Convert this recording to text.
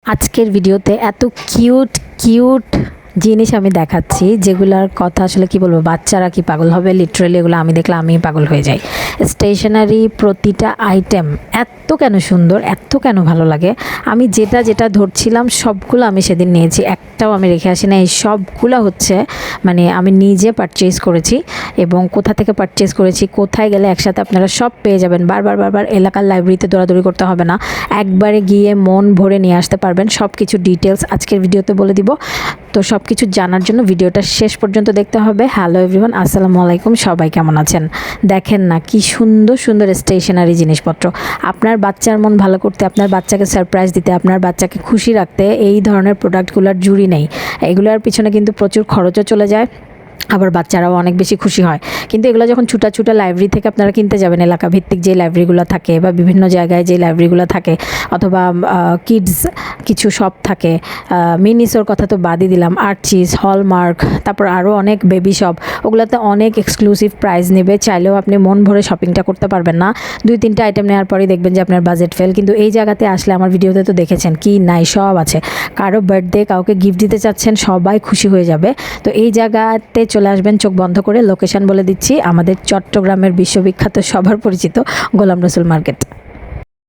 আজকের ভিডিওতে এত কিউট কিউট জিনিস আমি দেখাচ্ছি যেগুলোর কথা আসলে কি বলবো, বাচ্চারা কি পাগল হবে। লিটারালি এগুলো আমি দেখলে আমি পাগল হয়ে যাই। স্টেশনারি প্রতিটা আইটেম এত কেন সুন্দর, এত কেন ভালো লাগে। আমি যেটা যেটা ধরছিলাম সবগুলো আমি সেদিন নিয়েছি, একটাও আমি রেখে আসি না। এই সবগুলো হচ্ছে মানে আমি নিজে পারচেজ করেছি এবং কোথা থেকে পারচেজ করেছি, কোথায় গেলে একসাথে আপনারা সব পেয়ে যাবেন। বারবার বারবার এলাকার লাইব্রেরিতে দৌড়াদৌড়ি করতে হবে না, একবারে গিয়ে মন ভরে নিয়ে আসতে পারবেন। সব কিছু ডিটেলস আজকের ভিডিওতে বলে দিব। তো সব কিছু জানার জন্য ভিডিওটা শেষ পর্যন্ত দেখতে হবে। হ্যালো এভরিওয়ান, আসসালামু আলাইকুম। সবাই কেমন আছেন? দেখেন না কি সুন্দর সুন্দর স্টেশনারি জিনিসপত্র। আপনার বাচ্চার মন ভালো করতে, আপনার বাচ্চাকে সারপ্রাইজ দিতে, আপনার বাচ্চাকে খুশি রাখতে এই ধরনের প্রোডাক্টগুলোর জুড়ি নেই। এগুলোর পিছনে কিন্তু প্রচুর খরচও চলে যায়, আবার বাচ্চারাও অনেক বেশি খুশি হয়। কিন্তু এগুলো যখন ছুটা ছুটা লাইব্রেরি থেকে আপনারা কিনতে যাবেন, এলাকা ভিত্তিক যে লাইব্রেরিগুলো থাকে বা বিভিন্ন জায়গায় যে লাইব্রেরিগুলো থাকে, অথবা কিডস কিছু শপ থাকে, মিনিসোর কথা তো বাদই দিলাম, আর্চিস, হলমার্ক, তারপর আরও অনেক বেবি শপ, ওগুলোতে অনেক এক্সক্লুসিভ প্রাইস নেবে। চাইলেও আপনি মন ভরে শপিংটা করতে পারবেন না। 2-3টা আইটেম নেওয়ার পরেই দেখবেন যে আপনার বাজেট ফেল। কিন্তু এই জায়গাতে আসলে আমার ভিডিওতে তো দেখেছেন কি নাই, সব আছে। কারো বার্থডে, কাউকে গিফট দিতে চাচ্ছেন, সবাই খুশি হয়ে যাবে। তো এই জায়গাতে চলে আসবেন চোখ বন্ধ করে। লোকেশন বলে দিচ্ছি, আমাদের চট্টগ্রামের বিশ্ববিখ্যাত সবার পরিচিত গোলাম রসুল মার্কেট।